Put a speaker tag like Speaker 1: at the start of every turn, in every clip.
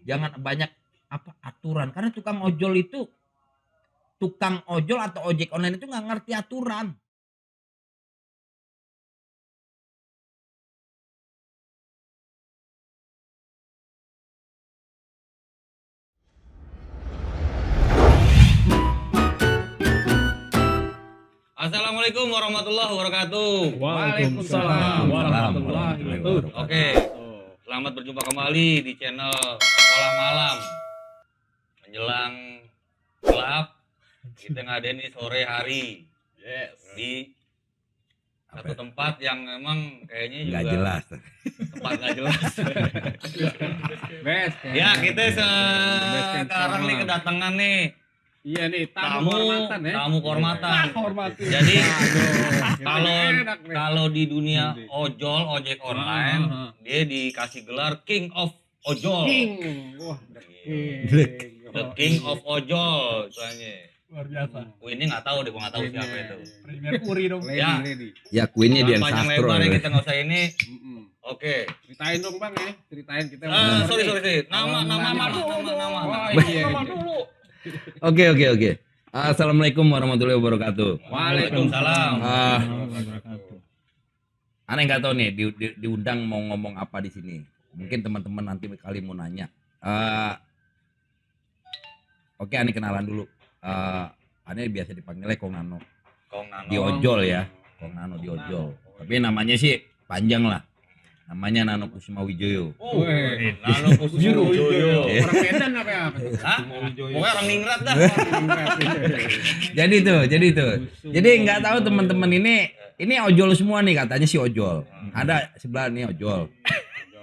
Speaker 1: Jangan banyak aturan, karena tukang ojol atau ojek online itu nggak ngerti aturan.
Speaker 2: Assalamualaikum warahmatullahi wabarakatuh.
Speaker 3: Waalaikumsalam warahmatullahi wabarakatuh.
Speaker 2: Oke, selamat berjumpa kembali di channel Sekolah Malam. Menjelang gelap, kita ngadain di sore hari. Di satu tempat yang memang kayaknya juga
Speaker 1: Nggak jelas.
Speaker 2: tempat nggak jelas.
Speaker 3: Best.
Speaker 2: Ya, kita sekarang nih kedatangan nih
Speaker 3: Iya nih,
Speaker 2: tamu kehormatan.
Speaker 3: Hormati.
Speaker 2: Jadi
Speaker 3: Kalau
Speaker 2: kalau di dunia ojek online, dia dikasih gelar King of Ojol.
Speaker 3: Wah,
Speaker 2: The King of Ojol, soalnya.
Speaker 4: Luar biasa.
Speaker 2: Ini nggak tahu deh, gua nggak tahu siapa itu.
Speaker 4: Premier Puri dong.
Speaker 2: Ya.
Speaker 1: Ya Queennya Dian
Speaker 2: Panjang
Speaker 1: Sastro.
Speaker 2: lebar kita nggak usah ini. Oke.
Speaker 3: Ceritain dong Bang ya, ceritain kita.
Speaker 2: Sorry. Nama dulu.
Speaker 1: Oke. Assalamualaikum warahmatullahi wabarakatuh.
Speaker 2: Waalaikumsalam.
Speaker 1: Aneh nggak tahu nih diundang mau ngomong apa di sini. Mungkin teman-teman nanti kali mau nanya. Oke, aneh kenalan dulu. Aneh biasa dipanggilnya Kong Nano. Di ojol ya, Kong Nano di ojol. Tapi namanya sih panjang lah. Namanya Nano Kusuma Wijoyo.
Speaker 2: Nano Kusuma Wijoyo.
Speaker 3: Orang Medan apa?
Speaker 2: Hah? Pokoknya orang ningrat dah.
Speaker 1: Jadi itu. Jadi nggak tahu teman-teman ini ojol semua nih, katanya si ojol. Ada sebelah nih ojol.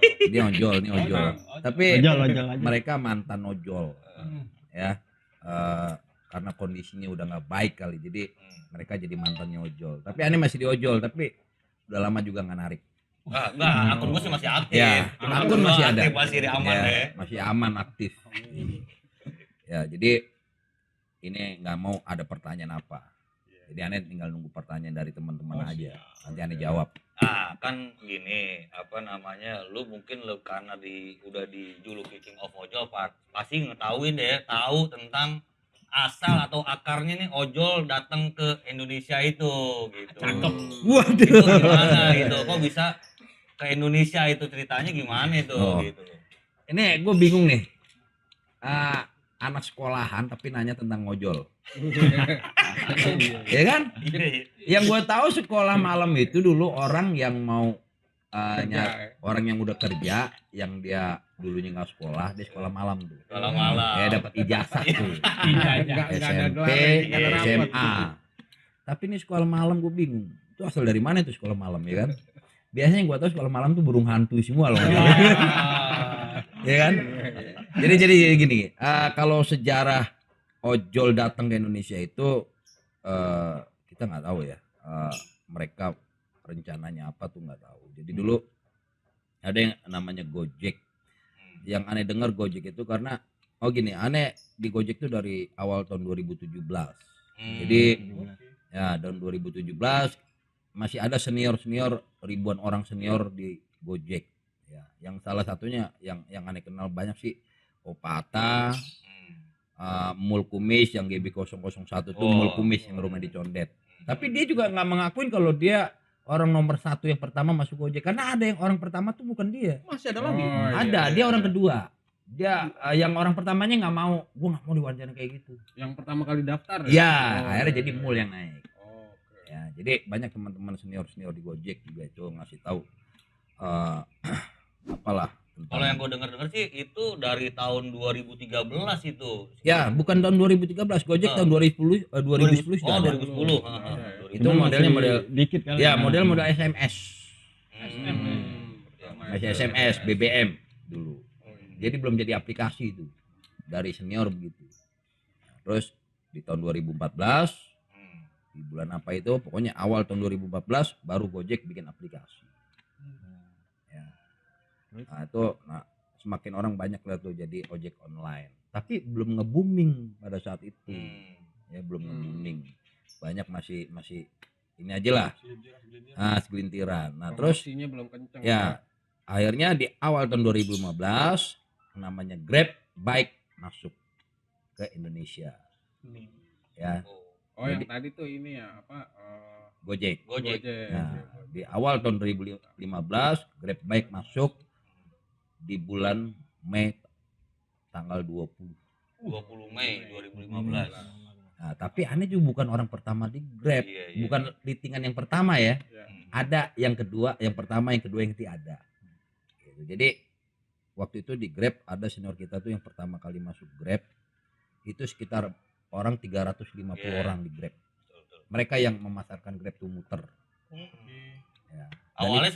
Speaker 1: Ini ojol. Tapi mereka mantan ojol. Ya. Karena kondisinya udah nggak baik kali, jadi mereka jadi mantannya ojol. Tapi aneh masih di ojol, tapi udah lama juga nggak narik.
Speaker 2: Enggak, akun gue sih masih aktif.
Speaker 1: Ya, akun masih ada.
Speaker 2: Masih aman ya.
Speaker 1: Masih aman, aktif. Ya, jadi ini nggak mau ada pertanyaan apa. Jadi aneh tinggal nunggu pertanyaan dari teman-teman aja. Nanti aneh jawab.
Speaker 2: Kan gini, lu mungkin karena udah dijuluki King of Ojol, pasti ngetahuin deh, tahu tentang asal atau akarnya nih ojol datang ke Indonesia itu gitu.
Speaker 4: Cakep.
Speaker 1: Waduh.
Speaker 2: Itu gimana gitu? Kok bisa ke Indonesia itu, ceritanya gimana itu gitu.
Speaker 1: Ini gue bingung nih. Anak sekolahan tapi nanya tentang ojol. Ya kan? Yang gue tahu sekolah malam itu dulu orang yang mau orang yang udah kerja, yang dia dulunya nggak sekolah, dia sekolah malam tuh.
Speaker 2: Sekolah malam.
Speaker 1: Ya dapat ijazah tuh. SMP, SMA. Tapi ini sekolah malam gue bingung. Itu asal dari mana itu sekolah malam, ya kan? Biasanya yang gue tahu sekolah malam tuh burung hantu semua loh. Ya kan? Jadi gini, kalau sejarah ojol datang ke Indonesia itu kita nggak tahu ya. Mereka rencananya apa tuh nggak tahu. Jadi dulu ada yang namanya Gojek. Yang aneh dengar Gojek itu karena gini, aneh di Gojek itu dari awal tahun 2017. Jadi ya tahun 2017 masih ada senior ribuan orang senior di Gojek. Ya, yang salah satunya yang aneh kenal banyak sih Opata, Mul Kumis yang GB001 tuh Mul Kumis yang rumah di Condet. Tapi dia juga nggak mengakuin kalau dia orang nomor satu yang pertama masuk Gojek, karena ada yang orang pertama tuh bukan dia.
Speaker 3: Masih ada lagi.
Speaker 1: Dia orang kedua. Dia yang orang pertamanya nggak mau, gue nggak mau diwawancara kayak gitu.
Speaker 3: Yang pertama kali daftar.
Speaker 1: Ya, akhirnya jadi Mul yang naik. Ya, jadi banyak teman-teman senior di Gojek juga itu ngasih tahu apalah.
Speaker 2: Kalau yang gue dengar sih itu dari tahun 2013 itu.
Speaker 1: Ya, bukan tahun 2013, Gojek tahun 2010 sudah ada.
Speaker 2: 2010.
Speaker 1: Itu modelnya model
Speaker 4: dikit kali.
Speaker 1: Ya, model SMS. Masih SMS, BBM dulu. Jadi belum jadi aplikasi itu. Dari senior begitu. Terus di tahun 2014 di bulan apa itu, pokoknya awal tahun 2014 baru Gojek bikin aplikasi. Ya. Nah itu semakin orang banyak lihat tuh jadi ojek online, tapi belum nge-booming pada saat itu. Ya belum nge-booming, banyak masih ini aja lah, segelintiran. Nah terus
Speaker 3: belum kenceng.
Speaker 1: Ya akhirnya di awal tahun 2015 namanya Grab Bike masuk ke Indonesia. Ya,
Speaker 3: Oh yang tadi tuh ini ya apa?
Speaker 1: Gojek.
Speaker 2: Gojek.
Speaker 1: Nah, di awal tahun 2015 Grab Bike masuk di bulan Mei tanggal 20.
Speaker 2: 20 Mei 2015.
Speaker 1: Nah, tapi aneh juga bukan orang pertama di Grab,
Speaker 2: Iya, iya.
Speaker 1: bukan listingan yang pertama ya.
Speaker 3: Ya.
Speaker 1: Ada yang kedua, yang pertama, yang kedua, yang ketiga ada. Gitu. Jadi waktu itu di Grab ada senior kita tuh yang pertama kali masuk Grab itu sekitar orang 350
Speaker 2: Iya.
Speaker 1: orang di Grab.
Speaker 2: Betul.
Speaker 1: Mereka yang memasarkan Grab tuh muter. Ya. Dan
Speaker 2: Awalnya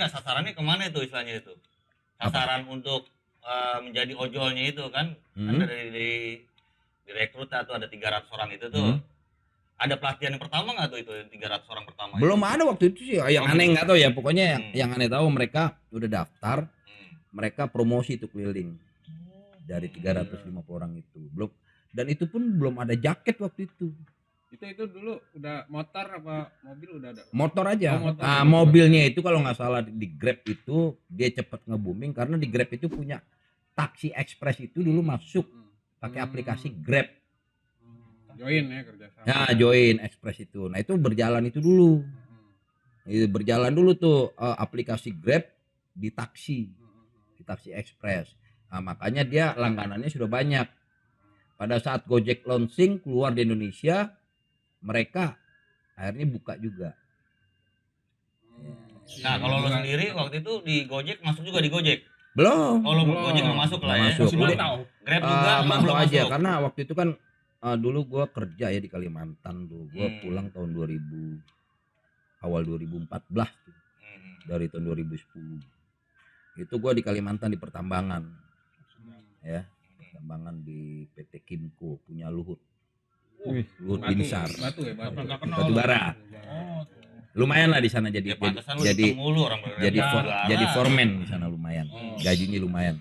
Speaker 2: sasarannya kemana itu istilahnya itu? Sasaran untuk menjadi ojolnya itu kan? Kan
Speaker 1: Hmm.
Speaker 2: dari direkrut atau ada 300 orang itu tuh.
Speaker 1: Hmm.
Speaker 2: Ada pelatihan yang pertama nggak tuh itu yang 300 orang pertama?
Speaker 1: belum
Speaker 2: itu?
Speaker 1: ada waktu itu sih. Yang
Speaker 2: Oh,
Speaker 1: aneh
Speaker 2: belum.
Speaker 1: nggak tahu ya. Pokoknya
Speaker 2: Hmm.
Speaker 1: yang aneh tahu mereka udah daftar,
Speaker 2: Hmm.
Speaker 1: mereka promosi itu keliling dari 350 orang itu. Belum, dan itu pun belum ada jaket waktu itu.
Speaker 3: Itu dulu udah motor apa mobil udah ada?
Speaker 1: Motor aja.
Speaker 3: Oh, motor.
Speaker 1: Nah, mobilnya itu kalau nggak salah di Grab itu dia cepet nge-booming karena di Grab itu punya taksi ekspres itu dulu masuk pakai aplikasi Grab.
Speaker 3: Join ya kerjasama.
Speaker 1: Ya, join ekspres itu. Nah, itu berjalan itu dulu. Itu berjalan dulu tuh aplikasi Grab di taksi ekspres. Nah, makanya dia langganannya sudah banyak. Pada saat Gojek launching keluar di Indonesia, mereka akhirnya buka juga.
Speaker 2: Nah, kalau lo sendiri waktu itu di Gojek masuk juga di Gojek.
Speaker 1: Belum.
Speaker 2: Oh, lo
Speaker 3: Belum.
Speaker 2: Gojek nggak masuk lah
Speaker 1: Nggak
Speaker 2: ya.
Speaker 1: masuk.
Speaker 2: Masih
Speaker 1: Udah.
Speaker 2: mantau. Grab juga
Speaker 1: Mantau
Speaker 2: belum
Speaker 1: aja
Speaker 2: masuk.
Speaker 1: karena waktu itu kan dulu gua kerja ya di Kalimantan tuh. Gua
Speaker 2: Hmm.
Speaker 1: pulang tahun 2000 awal 2014 tuh.
Speaker 2: Hmm.
Speaker 1: Dari tahun 2010. Itu gua di Kalimantan di pertambangan. Ya, pertambangan di PT Kimco punya Luhut. Luhut Binsar.
Speaker 3: Batu ya, batu.
Speaker 1: Batu bara. Lumayan lah di sana jadi
Speaker 2: Ya pantesan lu
Speaker 1: jadi
Speaker 2: ketemu lu orang
Speaker 1: jadi foreman di sana lumayan.
Speaker 2: Oh.
Speaker 1: Gajinya lumayan.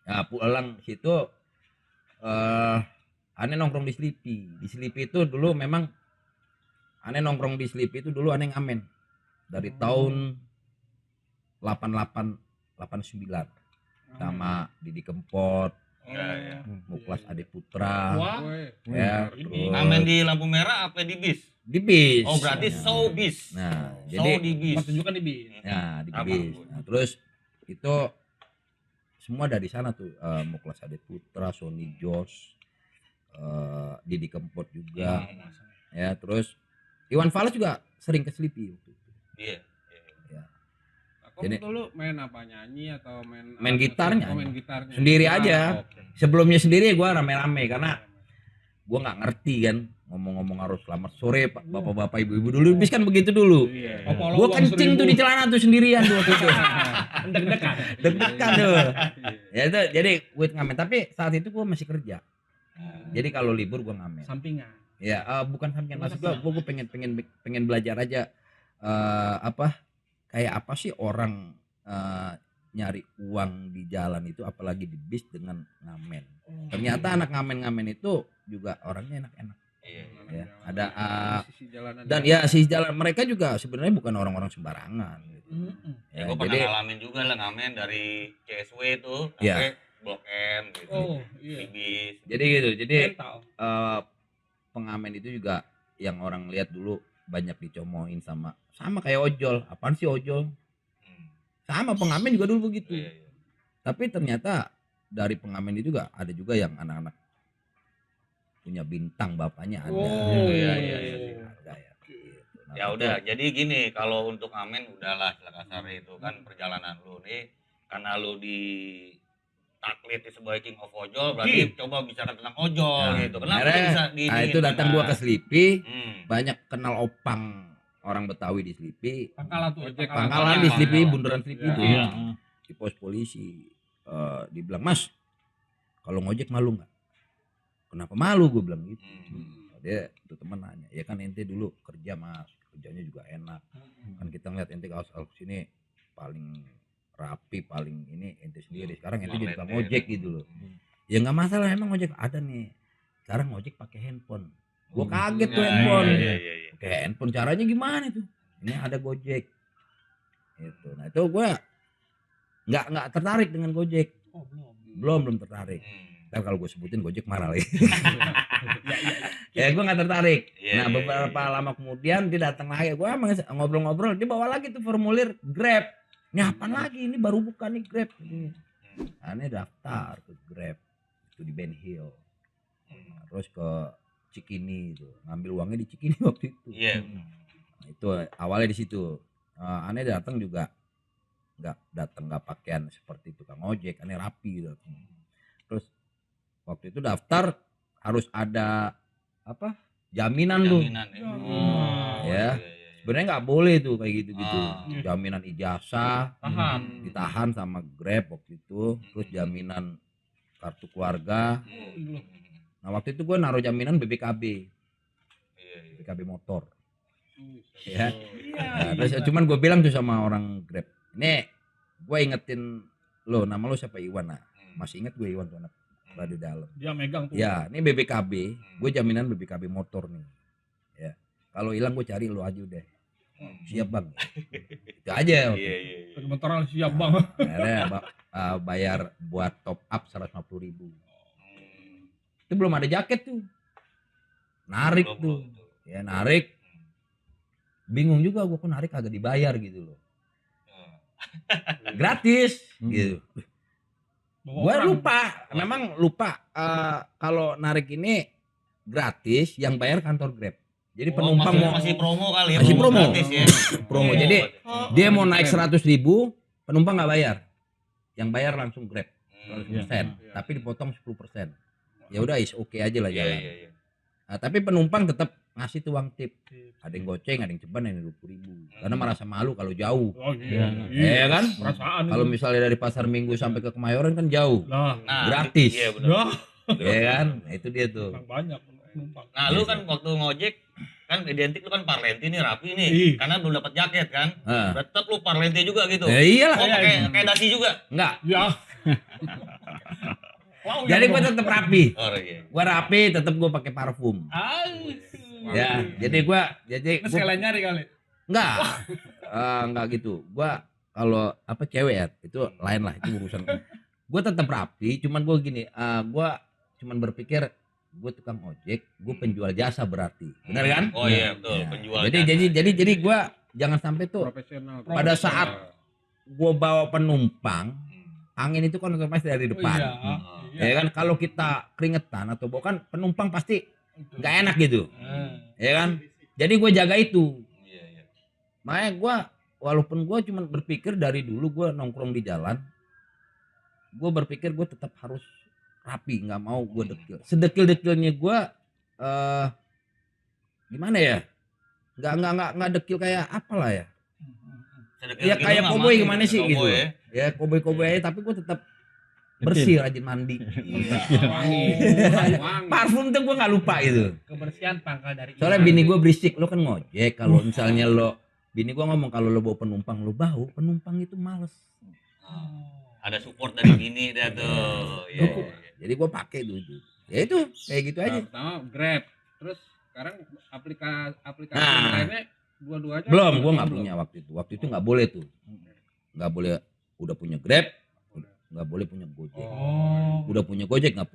Speaker 1: Nah, pulang situ aneh nongkrong di Sleepy. Di Sleepy itu dulu memang aneh nongkrong di Sleepy itu dulu aneh ngamen. Dari tahun 88 89 sama Didi Kempot,
Speaker 2: Ya.
Speaker 1: Muklas Ade Putra.
Speaker 3: Wah.
Speaker 1: Ya,
Speaker 3: Ini.
Speaker 2: Ngamen di lampu merah apa di bis?
Speaker 1: di bis.
Speaker 2: Oh, berarti
Speaker 1: Nah,
Speaker 2: show bis.
Speaker 1: Nah,
Speaker 2: Show
Speaker 1: jadi
Speaker 2: di bis.
Speaker 3: Pertunjukan di bis.
Speaker 1: ya di
Speaker 2: Apa?
Speaker 1: bis. Nah, terus itu semua dari sana tuh Muklas Ade Putra, Sony Jos, Didi Kempot juga. Ya, terus Iwan Fals juga sering ke Sleepy waktu itu.
Speaker 2: Iya.
Speaker 3: Kok
Speaker 1: Jadi-
Speaker 3: dulu main apa, nyanyi atau main
Speaker 1: Main gitarnya.
Speaker 3: Oh, main gitarnya.
Speaker 1: Sendiri
Speaker 3: Ah,
Speaker 1: aja.
Speaker 3: oke.
Speaker 1: Sebelumnya sendiri gua rame-rame karena gua nggak ngerti kan ngomong-ngomong harus selamat sore Pak, bapak-bapak, ibu-ibu dulu bis kan begitu dulu.
Speaker 3: Iya.
Speaker 1: Gua kencing tuh di celana tuh sendirian tuh waktu itu.
Speaker 3: Deg-degan.
Speaker 1: Deg-degan tuh. Ya itu jadi gue ngamen tapi saat itu gua masih kerja. Jadi kalau libur gua ngamen.
Speaker 3: Sampingan.
Speaker 1: Ya bukan sampingan maksud gua pengen belajar aja apa kayak apa sih orang nyari uang di jalan itu apalagi di bis dengan ngamen. Ternyata anak ngamen-ngamen itu juga orangnya enak-enak.
Speaker 2: Iya.
Speaker 1: Ya, ada
Speaker 3: Sisi jalanan.
Speaker 1: dan ya si jalan mereka juga sebenarnya bukan orang-orang sembarangan gitu.
Speaker 2: Ya,
Speaker 1: Ya,
Speaker 2: gue pernah
Speaker 1: jadi
Speaker 2: ngalamin juga lah ngamen dari CSW itu
Speaker 1: Iya.
Speaker 2: sampai Blok M gitu.
Speaker 3: Oh,
Speaker 2: Di
Speaker 3: iya.
Speaker 2: bis.
Speaker 1: jadi gitu. Jadi
Speaker 3: Mental.
Speaker 1: pengamen itu juga yang orang lihat dulu banyak dicomoin sama kayak ojol. Apaan sih ojol?
Speaker 2: Hmm.
Speaker 1: Sama pengamen juga dulu begitu.
Speaker 2: Iya, iya.
Speaker 1: Tapi ternyata dari pengamen itu juga ada juga yang anak-anak punya bintang bapaknya ada.
Speaker 3: Oh,
Speaker 2: iya,
Speaker 3: iya,
Speaker 2: iya.
Speaker 1: Ada ya. Gitu. Nah,
Speaker 2: Ya
Speaker 1: itu-
Speaker 2: udah, jadi gini, kalau untuk ngamen udahlah istilah kasarnya itu kan perjalanan lu nih karena lu di taklit sebagai king of ojol berarti coba bicara tentang ojol
Speaker 1: Nah,
Speaker 2: gitu. Kenapa
Speaker 1: akhirnya-
Speaker 2: lu bisa di
Speaker 1: Nah, itu datang gua ke Sleepy,
Speaker 2: Hmm.
Speaker 1: banyak kenal opang orang Betawi di Sleepy.
Speaker 3: Pangkalan tuh.
Speaker 2: Ojek
Speaker 1: Pangkalan di
Speaker 2: Pangkalan.
Speaker 1: Sleepy, bundaran Sleepy itu.
Speaker 3: Iya.
Speaker 1: Di pos polisi. Dibilang, "Mas, kalau ngojek malu nggak?" "Kenapa malu?" Gue bilang gitu. Dia itu teman nanya, "Ya kan ente dulu kerja Mas, kerjanya juga enak. Kan kita ngeliat ente kalau sini paling rapi, paling ini ente sendiri. Sekarang ente jadi tukang ojek gitu loh." "Ya nggak masalah, emang ojek ada nih. Sekarang ojek pakai handphone." Gue kaget tuh
Speaker 2: Ya,
Speaker 1: handphone.
Speaker 2: iya, iya, iya.
Speaker 1: Kayak handphone caranya gimana tuh? Ini ada Gojek. Gitu. Nah itu gue nggak tertarik dengan Gojek.
Speaker 3: Oh, belum.
Speaker 1: belum tertarik. Ntar kalau gue sebutin Gojek marah lagi.
Speaker 3: Ya,
Speaker 1: Ya gue nggak tertarik.
Speaker 2: Iya,
Speaker 1: Nah
Speaker 2: iya,
Speaker 1: beberapa lama kemudian dia datang lagi. Gue emang ngobrol-ngobrol. Dia bawa lagi tuh formulir Grab. Ini apa lagi? Ini baru buka nih Grab. Nah, ini daftar ke Grab itu di Ben Hill. Terus ke Cikini itu. Ngambil uangnya di Cikini waktu itu.
Speaker 2: Iya.
Speaker 1: Nah, itu awalnya di situ. Aneh datang juga nggak pakaian seperti tukang ojek. Aneh rapi datang. Terus waktu itu daftar harus ada apa jaminan tuh
Speaker 2: Jaminan ya.
Speaker 1: Ya. Sebenarnya nggak boleh tuh kayak gitu-gitu. Jaminan ijazah ditahan sama Grab waktu itu, terus jaminan kartu keluarga. Nah waktu itu gue naruh jaminan BPKB motor ya. Nah, terus cuman gue bilang tuh sama orang Grab, nih gue ingetin lo, nama lo siapa? Iwan. Nah masih inget gue Iwan tuh anak ada di dalam.
Speaker 3: Dia megang tuh.
Speaker 1: Ya, ini BPKB, gue jaminan BPKB motor nih. Ya, kalau hilang gue cari lo aja udah. Siap bang. Itu aja.
Speaker 2: Iya.
Speaker 3: Motoran siap bang.
Speaker 1: Akhirnya bayar buat top up 150.000. Itu belum ada jaket tuh. Narik tuh. Ya narik. Bingung juga gue kok narik kagak dibayar gitu loh. Gratis gitu. Gue lupa, memang lupa kalau narik ini gratis, yang bayar kantor Grab. Jadi penumpang
Speaker 2: masih promo kali ya.
Speaker 1: Masih promo.
Speaker 2: Gratis ya.
Speaker 1: Promo. Jadi dia mau naik 100.000, penumpang nggak bayar. Yang bayar langsung Grab 100%, tapi dipotong 10%. Ya udah is oke aja lah jalan. Nah, tapi penumpang tetap ngasih tuh uang tip. Ada yang goceng, ada yang ceban, ada yang 20.000. Karena merasa malu kalau jauh.
Speaker 3: Oh iya.
Speaker 1: Ya kan?
Speaker 3: Perasaan.
Speaker 1: Kalau misalnya dari Pasar Minggu sampai ke Kemayoran kan jauh.
Speaker 3: Nah,
Speaker 1: gratis.
Speaker 2: Iya benar.
Speaker 1: Ya kan? Nah, itu dia tuh.
Speaker 3: Banyak penumpang.
Speaker 2: Nah, lu kan waktu ngojek kan identik lu kan parlenti nih, rapi nih. Karena belum dapat jaket kan. Tetap lu parlenti juga gitu.
Speaker 1: Ya iyalah.
Speaker 2: Oh, kayak dasi juga.
Speaker 1: Enggak.
Speaker 3: Ya.
Speaker 1: Wow, jadi gue tetap rapi.
Speaker 2: Oh iya.
Speaker 1: Gue rapi, tetap gue pakai parfum. Ya, jadi gue
Speaker 3: sekalian nyari kali.
Speaker 1: Enggak gitu. Gue kalau apa cewek ya itu lain lah, itu urusan. Gue tetap rapi, cuman gue gini, gue cuman berpikir gue tukang ojek, gue penjual jasa berarti, benar kan?
Speaker 2: Oh iya betul, ya. Penjual
Speaker 1: jadi
Speaker 2: jasa.
Speaker 1: jadi gue jangan sampai tuh pada saat gue bawa penumpang, angin itu kan otomatis dari depan. Ya kan, kalau kita keringetan atau bawa kan penumpang pasti nggak enak gitu. Ya kan? Jadi gue jaga itu. Makanya gue walaupun gue cuma berpikir dari dulu gue nongkrong di jalan, gue berpikir gue tetap harus rapi, nggak mau gue dekil. Sedekil-dekilnya gue gimana ya? Nggak dekil kayak apalah ya? Ya kayak koboi gimana sih gitu. Ya koboi aja, tapi gue tetap bersih, rajin mandi. Parfum tuh gue nggak lupa itu.
Speaker 3: Kebersihan pangkal dari.
Speaker 1: Soalnya bini gue berisik, lo kan ngojek. Kalau misalnya bini gue ngomong kalau lo bawa penumpang, lo bau, penumpang itu males.
Speaker 2: Ada support dari bini dah tuh.
Speaker 1: Jadi gue pakai tuh. Ya itu kayak gitu aja.
Speaker 3: Pertama Grab, terus sekarang aplikasi lainnya dua-duanya.
Speaker 1: Belum, gue nggak punya waktu itu. Waktu itu nggak boleh tuh. Nggak boleh. Udah punya Grab, nggak boleh punya Gojek. Udah punya Gojek nggak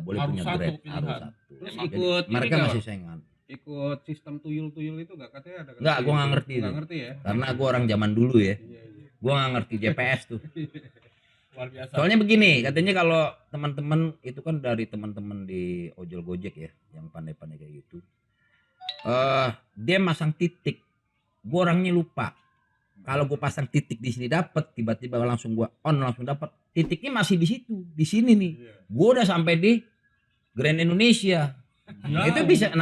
Speaker 1: boleh punya Grab, harus satu.
Speaker 3: Terus ikut
Speaker 1: mereka masih saingan.
Speaker 3: Ikut sistem tuyul-tuyul itu nggak katanya ada?
Speaker 1: Nggak, gue nggak ngerti.
Speaker 3: Nggak ngerti ya?
Speaker 1: Karena gue orang zaman dulu ya. Gue nggak ngerti GPS tuh.
Speaker 3: Luar biasa.
Speaker 1: Soalnya begini, katanya kalau teman-teman itu kan dari teman-teman di ojol Gojek ya, yang pandai-pandai kayak gitu. Dia masang titik. Gue orangnya lupa. Kalau gue pasang titik di sini dapat, tiba-tiba langsung gue on langsung dapat. Titiknya masih di situ, di sini nih. Gue udah sampai di Grand Indonesia. Nah, itu bisa,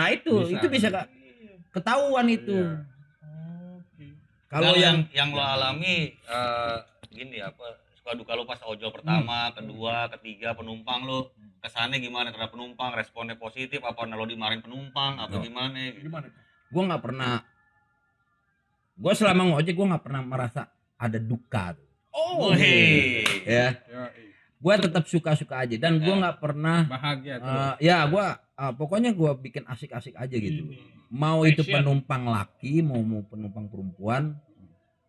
Speaker 1: itu bisa ketahuan itu.
Speaker 2: Kalau yang lo alami gini apa, suka duka lo pas ojol pertama, kedua, ketiga penumpang lo kesannya gimana terhadap penumpang, responnya positif apa lo dimarahin penumpang apa gimana?
Speaker 1: Gue nggak pernah. Gue selama ngojek gue nggak pernah merasa ada duka. Ya. Gue tetap suka-suka aja dan gue nggak pernah
Speaker 3: bahagia.
Speaker 1: Ya gue pokoknya gue bikin asik-asik aja gitu. Mau itu penumpang laki, mau penumpang perempuan,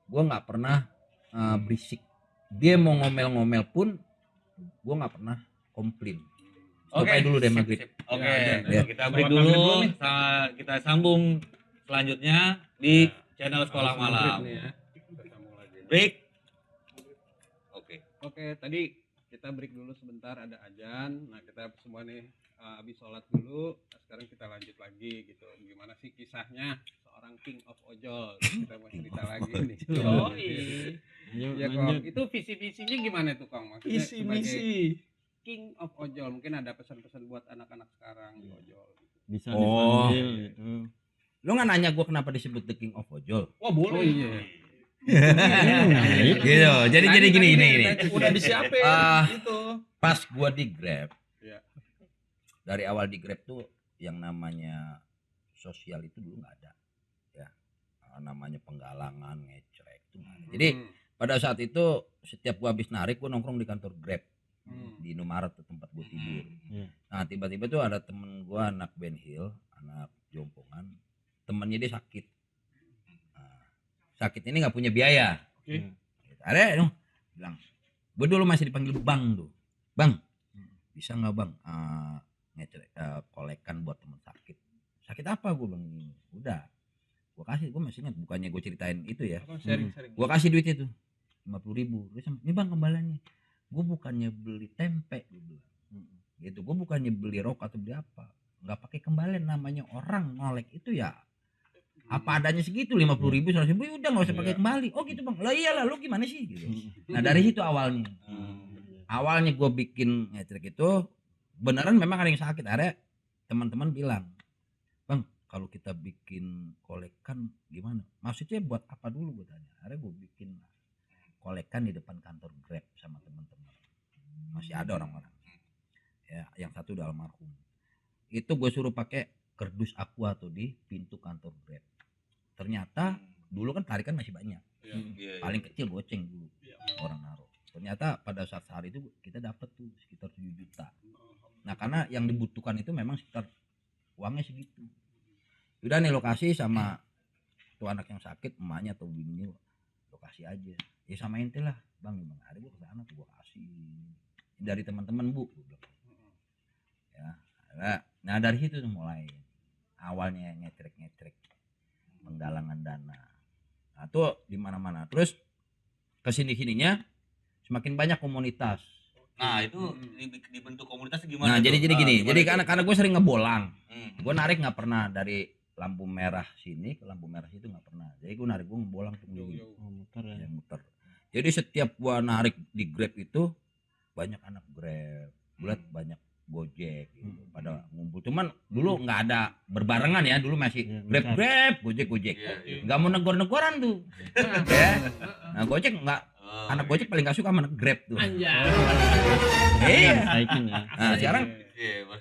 Speaker 1: gue nggak pernah berisik. Dia mau ngomel-ngomel pun gue nggak pernah komplain.
Speaker 2: Oke,
Speaker 1: Sampai dulu deh
Speaker 2: sip,
Speaker 1: maghrib.
Speaker 2: sip. Oke,
Speaker 1: Ya.
Speaker 2: kita break
Speaker 3: Sholat maghrib
Speaker 2: dulu.
Speaker 3: dulu nih.
Speaker 2: Kita sambung selanjutnya di channel Sekolah
Speaker 3: Habis maghrib
Speaker 2: Malam.
Speaker 3: nih ya. Kita sambung lagi.
Speaker 2: Break. Oke.
Speaker 3: Oke, tadi kita break dulu sebentar, ada azan. Nah, kita semua nih habis sholat dulu. Nah, sekarang kita lanjut lagi gitu. Gimana sih kisahnya seorang King of Ojol? Kita mau cerita lagi nih. Ya, Kong. Itu visi-visinya gimana tuh, Kong? Maksudnya
Speaker 4: Visi
Speaker 3: sebagai
Speaker 4: misi
Speaker 3: King of Ojol, mungkin ada pesan-pesan buat anak-anak sekarang di ojol.
Speaker 4: bisa
Speaker 1: Oh.
Speaker 4: dipanggil gitu.
Speaker 1: Lu nggak nanya gue kenapa disebut the king of ojol?
Speaker 3: Wah, boleh. Oh iya.
Speaker 1: Gitu. Jadi gini.
Speaker 3: Udah disiapin
Speaker 1: Ah.
Speaker 3: gitu.
Speaker 1: Pas gue di Grab,
Speaker 3: Iya.
Speaker 1: dari awal di Grab tuh yang namanya sosial itu dulu nggak ada, ya. Namanya penggalangan, ngecrek itu nggak ada. Jadi pada saat itu setiap gue habis narik, gue nongkrong di kantor Grab di Indomaret tuh tempat gue tidur. Nah tiba-tiba tuh ada temen gue anak Ben Hill, anak jompongan, temennya dia sakit. Nah, sakit ini nggak punya biaya.
Speaker 3: Oke.
Speaker 1: Ada dong, bilang, gue dulu masih dipanggil bang tuh, bang, bisa nggak bang kolekan buat temen sakit. Sakit apa gue bilang, udah, gue masih ingat, bukannya gue ceritain itu ya,
Speaker 3: Sharing-sharing.
Speaker 1: gue kasih duit itu 50.000. Terus ini bang kembaliannya, gue bukannya beli tempe, gue bilang gitu, gue bukannya beli rokok atau beli apa, nggak pakai kembalian, namanya orang ngolek itu ya apa adanya segitu, 50.000 100.000 udah nggak usah pakai kembali. Oh gitu bang, lah iyalah lu gimana sih gitu. Nah dari situ awalnya gue bikin ngecrek itu beneran memang ada yang sakit. Ada teman-teman bilang, bang kalau kita bikin kolekan gimana, maksudnya buat apa dulu, gue tanya. Ada gue bikin kolekan di depan kantor Grab sama teman-teman, masih ada orang-orang ya, yang satu udah almarhum. Itu gue suruh pakai kardus aqua tuh di pintu kantor Grab. Ternyata dulu kan tarikan masih banyak, paling kecil goceng dulu orang naruh. Ternyata pada saat sehari itu kita dapat tuh sekitar 7 juta. Nah karena yang dibutuhkan itu memang sekitar uangnya segitu. Udah nih lokasi sama tuh anak yang sakit, emaknya atau bininya, lokasi aja ya sama ente lah bang, hari gue kesana tuh gue kasih dari teman-teman bu, ya. Nah dari situ tuh mulai awalnya ngecrek penggalangan dana. Nah tuh di mana-mana, terus kesini-sininya semakin banyak komunitas.
Speaker 2: Nah itu dibentuk komunitasnya gimana?
Speaker 1: Nah jadi gini, jadi
Speaker 2: gimana
Speaker 1: karena gue sering ngebolang, gue narik nggak pernah dari lampu merah sini ke lampu merah situ, nggak pernah. Jadi gue narik, gue ngebolang tuh
Speaker 4: muter ya.
Speaker 1: muter. Jadi setiap gua narik di Grab itu banyak anak Grab, bulat banyak Gojek gitu, pada ngumpul. Cuman dulu nggak ada berbarengan ya, dulu masih Grab, Gojek. Nggak mau negor-negoran tuh. Ya. Nah Gojek nggak, anak Gojek paling nggak suka sama anak Grab tuh. Iya. Nah sekarang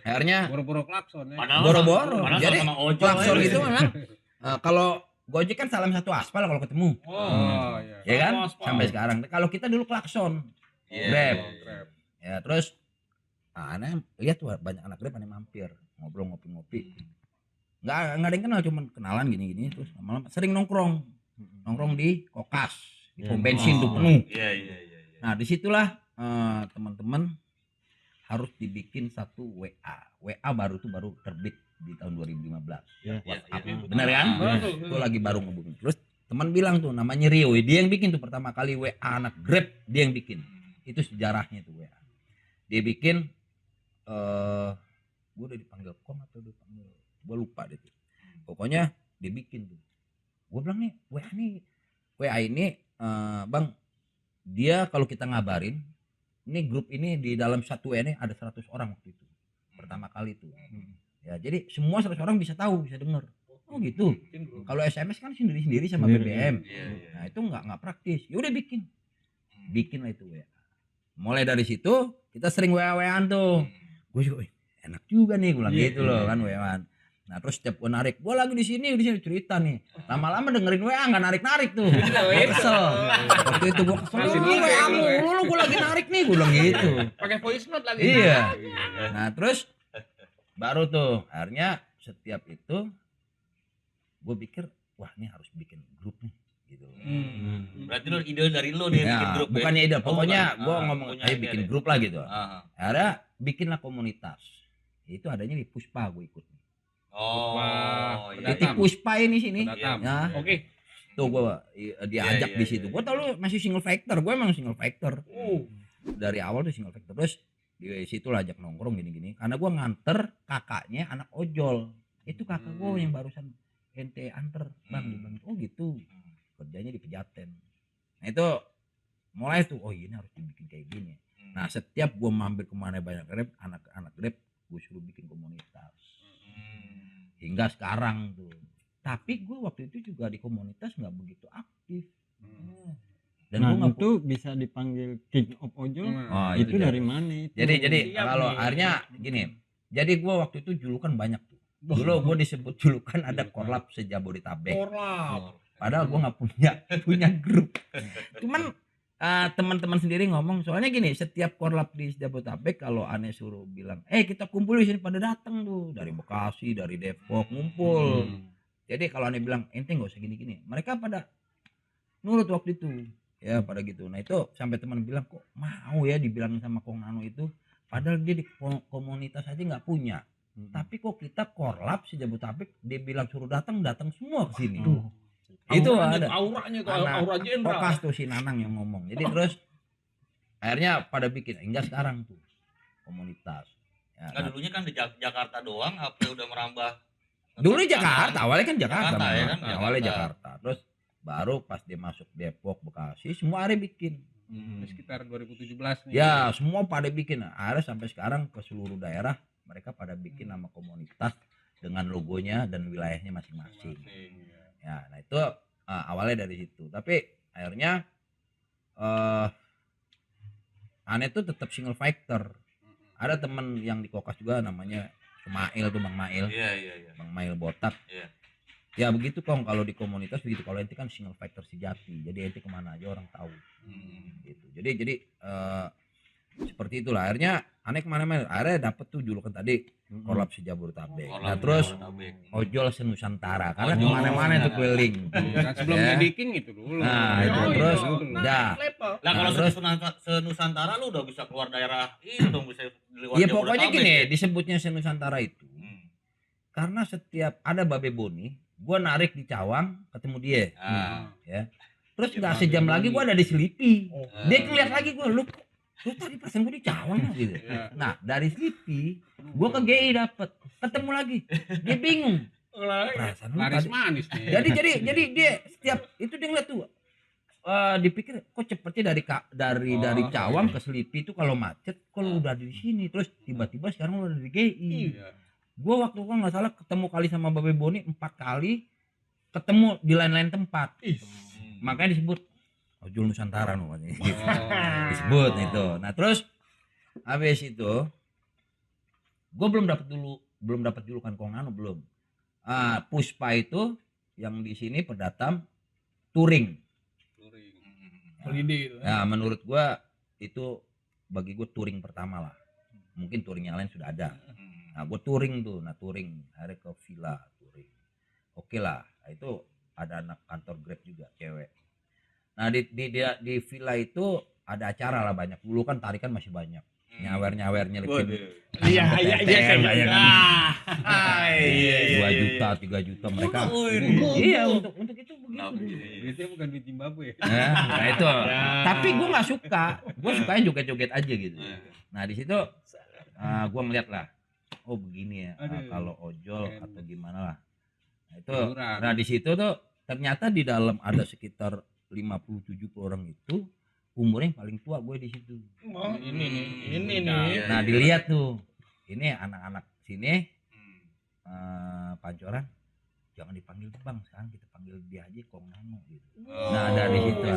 Speaker 1: akhirnya
Speaker 3: Boro-boro klakson ya.
Speaker 1: boro-boro. Jadi
Speaker 2: sama ojol
Speaker 1: klakson
Speaker 2: ya.
Speaker 1: itu memang kalau Gojek kan salam satu aspal kalau ketemu.
Speaker 3: Oh iya.
Speaker 1: Ya kan?
Speaker 3: Aspal.
Speaker 1: Sampai sekarang. Kalau kita dulu klakson. Grab. Ya terus aneh lihat tuh banyak anak Grab aneh mampir, ngobrol ngopi-ngopi. Nggak ada yang kenal, cuman kenalan gini-gini, terus lama-lama sering nongkrong di Kokas, di pom bensin tuh penuh.
Speaker 2: Iya.
Speaker 1: Nah disitulah teman-teman harus dibikin satu WA baru terbit di tahun 2015. WhatsApp. Benar kan? Itu lagi baru ngebukin. Terus teman bilang tuh namanya Rio, dia yang bikin tuh pertama kali WA anak Grab, dia yang bikin. Itu sejarahnya tuh WA. Dia bikin gue udah dipanggil Kom atau dipanggil, gue lupa deh tuh. Pokoknya dia bikin tuh. Gue bilang nih WA ini bang, dia kalau kita ngabarin ini grup ini di dalam satu WA ini ada 100 orang waktu itu pertama kali tuh. Ya jadi semua 100 orang bisa tahu, bisa dengar. Oh gitu. Kalau SMS kan sendiri-sendiri sama BBM. Nah itu nggak praktis. Ya udah bikin lah itu WA. Mulai dari situ kita sering WA-WAan tuh. Gue juga enak juga nih, gue bilang gitu loh kan WA-an. Nah terus setiap gue narik, gue lagi di sini cerita nih. Lama-lama dengerin WA nggak narik tuh. Gue kesel. Waktu itu gue kesel. Lu gue lagi narik nih, gue bilang gitu.
Speaker 3: Pakai voice note lagi.
Speaker 1: Iya. Nah terus baru tuh akhirnya setiap itu gue pikir wah ini harus bikin grup nih gitu.
Speaker 2: Berarti lu ide dari lu nih bikin
Speaker 1: Ya,
Speaker 2: grup ya?
Speaker 1: bukannya ide, pokoknya
Speaker 2: bukan.
Speaker 1: gua ngomong
Speaker 2: punya
Speaker 1: ayo
Speaker 2: ide
Speaker 1: bikin
Speaker 2: deh.
Speaker 1: grup lah gitu.
Speaker 2: Ah.
Speaker 1: Akhirnya bikinlah komunitas. Itu adanya di Puspa gue ikut.
Speaker 2: Oh, iya.
Speaker 1: Titik Puspa ini sini.
Speaker 3: Pendatang.
Speaker 1: Ya.
Speaker 4: Oke.
Speaker 1: Tuh gua diajak
Speaker 2: Iya,
Speaker 1: di
Speaker 2: iya,
Speaker 1: situ.
Speaker 2: iya,
Speaker 1: Gua tau lu masih single factor, gua emang single factor.
Speaker 4: Oh.
Speaker 1: Dari awal tuh single factor. Terus di situ lah ajak nongkrong gini-gini. Karena gua nganter kakaknya anak ojol. Itu kakak gua yang barusan ente anter, Bang. Bang. Oh gitu. Kerjanya di Pejaten. Nah itu mulai tuh, oh ini harus dibikin kayak gini. Nah setiap gua mampir kemana banyak Grab, anak-anak Grab gue suruh bikin komunitas. Hingga sekarang tuh. Tapi gue waktu itu juga di komunitas nggak begitu aktif. Dan
Speaker 5: Nah,
Speaker 1: gue nggak
Speaker 5: itu bisa dipanggil King of Ojol.
Speaker 1: Oh,
Speaker 5: itu
Speaker 1: jadi.
Speaker 5: dari mana itu?
Speaker 1: Jadi
Speaker 4: Siap
Speaker 1: kalau
Speaker 4: nih.
Speaker 1: akhirnya gini. Jadi gue waktu itu julukan banyak tuh. Dulu gue disebut julukan ada korlap sejabodetabek.
Speaker 4: Korlap.
Speaker 1: Padahal gue nggak punya grup. Cuman teman-teman sendiri ngomong, soalnya gini, setiap korlap di Jabodetabek kalau aneh suruh bilang, kita kumpul di sini, pada datang tuh dari Bekasi, dari Depok ngumpul. Jadi kalau aneh bilang ente nggak usah gini-gini, mereka pada nurut waktu itu, ya pada gitu. Nah itu sampai teman bilang kok mau ya dibilang sama Kong Nano itu, padahal dia di komunitas aja nggak punya. Tapi kok kita korlap si Jabodetabek, dia bilang suruh datang semua ke sini. Itu ada
Speaker 4: Auranya tuh,
Speaker 1: anak
Speaker 4: aura jenderal.
Speaker 1: Kokas tuh si Nanang yang ngomong. Jadi terus akhirnya pada bikin hingga sekarang tuh komunitas. Ya,
Speaker 2: Nggak, dulunya kan di Jakarta doang, apa udah merambah?
Speaker 1: dulu Jakarta, awalnya kan Jakarta,
Speaker 2: Jakarta, ya kan?
Speaker 1: awalnya
Speaker 2: Jakarta.
Speaker 1: Jakarta. Terus baru pas dia masuk Depok, Bekasi, semua hari bikin.
Speaker 3: Ini sekitar 2017 nih.
Speaker 1: Ya, semua pada bikin. Akhirnya sampai sekarang ke seluruh daerah mereka pada bikin nama komunitas dengan logonya dan wilayahnya masing-masing. Ya, nah itu awalnya dari situ. Tapi akhirnya aneh tuh tetap single factor. Ada temen yang di Kokas juga namanya Mail tuh, Bang Mail.
Speaker 2: Iya.
Speaker 1: Bang Mail botak.
Speaker 2: Iya.
Speaker 1: Ya begitu Kong, kalau di komunitas begitu. Kalau ente kan single factor sejati. Jadi ente kemana aja orang tahu. Gitu. Jadi seperti itulah. Akhirnya aneh kemana-mana. Akhirnya dapet tuh julukan tadi korlap sejabodetabek. Nah terus ojol senusantara karena
Speaker 2: Ojol
Speaker 1: kemana-mana tuh keliling.
Speaker 3: Kan sebelum
Speaker 1: Ya.
Speaker 3: jadi king itu dulu.
Speaker 1: Nah, itu
Speaker 3: Oh,
Speaker 1: terus
Speaker 3: itu.
Speaker 1: dah.
Speaker 2: Lah kalau
Speaker 1: Nah, terus-
Speaker 2: senusantara lu udah bisa keluar daerah itu dong, bisa di luar
Speaker 1: Ya pokoknya
Speaker 2: Jabodetabek
Speaker 1: gini,
Speaker 2: ya?
Speaker 1: disebutnya senusantara itu karena setiap ada Babe Boni, gua narik di Cawang ketemu dia.
Speaker 2: Ah.
Speaker 1: Terus
Speaker 3: Ya,
Speaker 1: nggak
Speaker 3: Babe
Speaker 1: sejam
Speaker 3: Boni.
Speaker 1: lagi gua ada di Selipi.
Speaker 4: Oh.
Speaker 1: Dia ngeliat lagi gua, lu tadi perasaan gua di Cawang ya?" gitu.
Speaker 3: Iya.
Speaker 1: Nah dari Selipi gua ke GI dapet, ketemu lagi, dia bingung. Perasaan lu
Speaker 3: Laris
Speaker 1: tadi.
Speaker 3: manis nih.
Speaker 1: Jadi dia setiap itu dia ngeliat tuh. Dipikir kok cepetnya dari Cawang ke Selipi itu kalau macet, kalau udah di sini terus tiba-tiba sekarang udah di GI.
Speaker 3: Iya.
Speaker 1: Gua waktu gua nggak salah ketemu kali sama Babe Boni 4 kali, ketemu di lain-lain tempat. Makanya disebut ojol Nusantara no, katanya. Disebut itu. Nah terus habis itu gua belum dapat julukan Kong Nano belum. Puspa itu yang di sini pedatam touring.
Speaker 4: Holiday itu.
Speaker 1: Ya menurut gua itu bagi gua touring pertama lah. Mungkin touring yang lain sudah ada. Nah gua touring tuh, touring hari ke villa touring. Oke lah, itu ada anak kantor Grab juga cewek. Nah di villa itu ada acara lah banyak. Dulu kan tarikan masih banyak. Nyawer nyelipin.
Speaker 4: Iya.
Speaker 1: Iya kan.
Speaker 4: Iya.
Speaker 1: 2 juta, 3 juta mereka. Iya untuk itu begitu.
Speaker 3: Duitnya bukan duit Zimbabwe.
Speaker 1: Nah itu. Tapi gue nggak suka. Gue sukanya joget-joget aja gitu. Nah di situ gue ngeliat lah. Oh begini ya. Kalau ojol atau gimana lah. Nah itu. Nah di situ tuh ternyata di dalam ada sekitar 50-70 orang itu. Umurnya yang paling tua gue di situ.
Speaker 4: Ini nih.
Speaker 1: Nah dilihat tuh. Ini anak-anak sini. Pancoran. Jangan dipanggil Bang, sekarang kita panggil dia aja Kong Nano gitu. Nah dari situ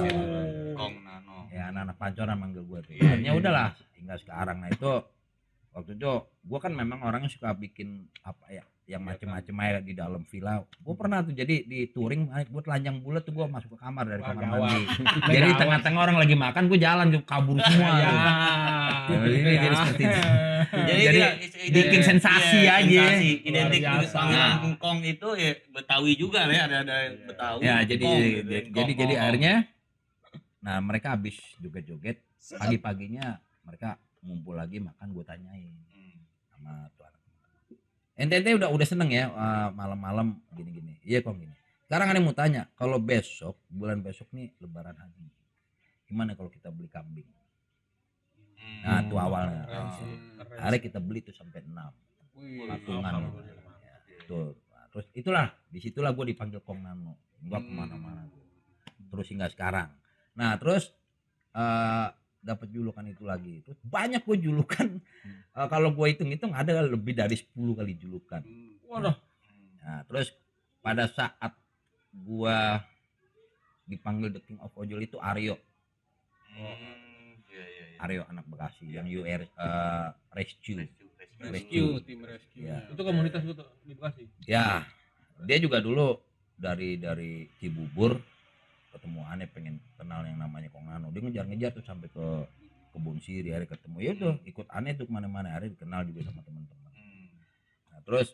Speaker 2: Kong Nano.
Speaker 1: ya anak-anak Pancoran manggil gue tuh. Akhirnya udahlah hingga sekarang. Nah itu waktu itu gue kan memang orangnya suka bikin apa ya yang macem-macem aja di dalam villa. Gue pernah tuh jadi di touring gue telanjang bulat tuh gue masuk ke kamar dari
Speaker 4: Wah,
Speaker 1: kamar
Speaker 4: gawat.
Speaker 1: mandi. Jadi di tengah-tengah orang lagi makan gue jalan tuh kabur semua.
Speaker 4: Ya.
Speaker 1: tuh. Jadi ini jadi seperti itu.
Speaker 2: Jadi
Speaker 1: bikin sensasi
Speaker 2: iya,
Speaker 1: aja.
Speaker 2: sensasi. Identik
Speaker 4: Luar biasa.
Speaker 2: panggilan engkong itu ya Betawi juga ya, ada Betawi.
Speaker 1: Ya jadi
Speaker 2: engkong gitu, engkong.
Speaker 1: jadi akhirnya nah mereka habis joget-joget pagi-paginya mereka ngumpul lagi makan gue tanyain sama tuan. NTT udah seneng ya malam-malam gini-gini. Iya kok gini. Sekarang ada yang mau tanya, kalau besok bulan besok nih Lebaran Haji, gimana kalau kita beli kambing? Nah itu awalnya. Hari kita beli tuh sampai 6 patungan. Ya, tuh. Nah, terus itulah disitulah gue dipanggil Kong Nano. Gue kemana-mana. Terus hingga sekarang. Nah terus dapat julukan itu lagi. Terus banyak gue julukan. Kalau gue hitung-hitung ada lebih dari 10 kali julukan.
Speaker 4: Waduh.
Speaker 1: Nah terus pada saat gue dipanggil The King of Ojol itu Aryo. Aryo anak Bekasi yang rescue.
Speaker 3: Tim rescue.
Speaker 1: Ya.
Speaker 4: Itu komunitas gue tuh di Bekasi.
Speaker 1: Ya, dia juga dulu dari Cibubur ketemu aneh pengen kenal yang namanya Kong Nano. Dia ngejar-ngejar tuh sampai ke Kebun Siri, hari ketemu. Ya udah ikut aneh tuh kemana-mana, hari dikenal juga sama teman-teman. Nah, terus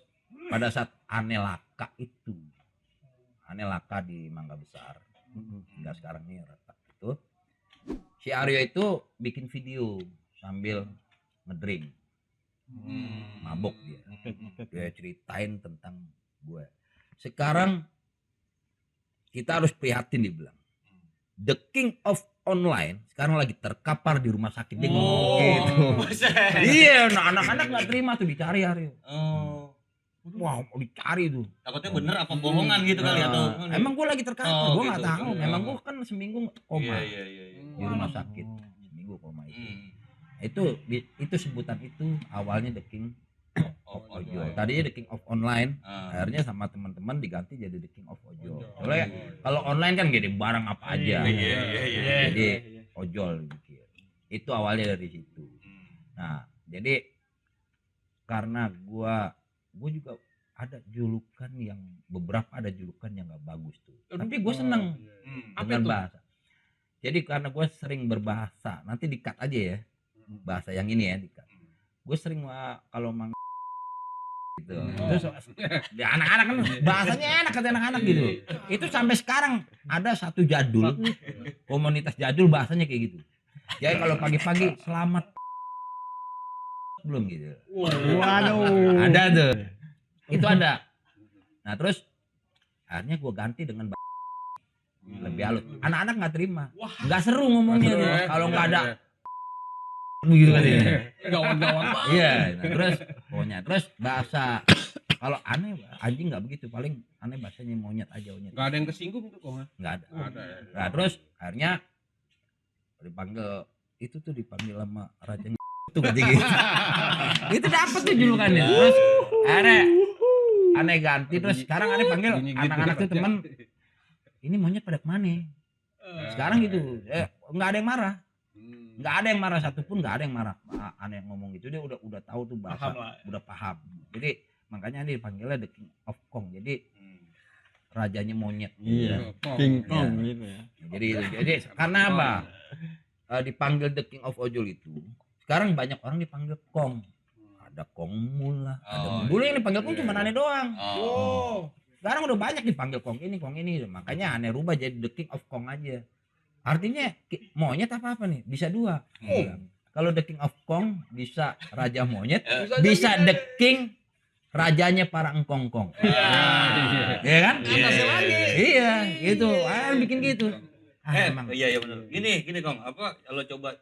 Speaker 1: pada saat aneh laka itu, aneh laka di Mangga Besar, hingga sekarang ini retak itu, si Aryo itu bikin video sambil ngedrink. Mabok dia ceritain tentang gue. Sekarang kita harus prihatin dibilang The King of Online sekarang lagi terkapar di rumah sakit. Dia ngomong gitu. Iya, anak-anak nggak terima tuh, dicari Aryo. Wow, dicari tuh.
Speaker 2: Takutnya bener apa bohongan gitu kali atau
Speaker 1: Emang gue lagi terkapar, gue nggak
Speaker 2: gitu.
Speaker 1: tahu. Memang gue kan seminggu koma
Speaker 2: Iya.
Speaker 1: di rumah sakit, seminggu koma itu. Itu sebutan itu awalnya The King of Ojol. Tadinya The King of Online, akhirnya sama teman-teman diganti jadi The King of Ojol. Soalnya kalau online kan gini barang apa aja.
Speaker 2: Iya.
Speaker 1: Jadi ojol bikin. Itu awalnya dari situ. Nah, jadi karena gua juga ada julukan yang beberapa ada julukan yang nggak bagus tuh. Tapi gue seneng dengan bahasa. Jadi karena gue sering berbahasa, nanti di-cut aja ya. Bahasa yang ini ya di-cut. Gue sering kalau gitu. Terus ya anak-anak kan bahasanya enak kata anak-anak gitu. Itu sampai sekarang ada satu jadul, komunitas jadul bahasanya kayak gitu. Jadi kalau pagi-pagi selamat belum gitu.
Speaker 5: Waduh.
Speaker 1: Ada tuh. Itu ada. Nah terus akhirnya gue ganti dengan lebih halus. Anak-anak nggak terima, nggak seru ngomongnya tuh. Kalau nggak ada begitu katanya.
Speaker 4: Gawat-gawat.
Speaker 1: Iya. Nah, terus pokoknya terus bahasa kalau aneh anjing nggak begitu, paling aneh bahasanya monyet aja monyet.
Speaker 3: Gak ada yang kesinggung tuh kok.
Speaker 1: Nggak ada.
Speaker 3: Ada ya.
Speaker 1: Nah terus akhirnya dipanggil itu tuh dipanggil sama raja itu gitu. Itu dapat tuh julukannya. Terus akhirnya aneh ganti, terus sekarang aneh panggil anak-anak tuh teman ini monyet pada kemana sekarang gitu. Nggak ada yang marah, nggak ada yang marah satupun, nggak ada yang marah. Aneh ngomong gitu dia udah tahu tuh bahasa, udah paham. Jadi makanya aneh dipanggilnya The King of Kong, jadi rajanya monyet.
Speaker 5: Iya. King Kong gitu ya.
Speaker 1: Jadi karena apa dipanggil The King of Ojol itu sekarang banyak orang dipanggil Kong. Ada Kong Mula, ada dulu yang dipanggil Kong cuma aneh doang. Sekarang udah banyak dipanggil Kong ini. Makanya aneh rubah jadi The King of Kong aja. Artinya monyet apa nih? Bisa dua. Kalau The King of Kong bisa raja monyet, bisa The King rajanya para engkong-kong. Iya kan? Iya, gitu. Bikin gitu. Emang.
Speaker 2: Iya benar. Gini Kong, apa kalau coba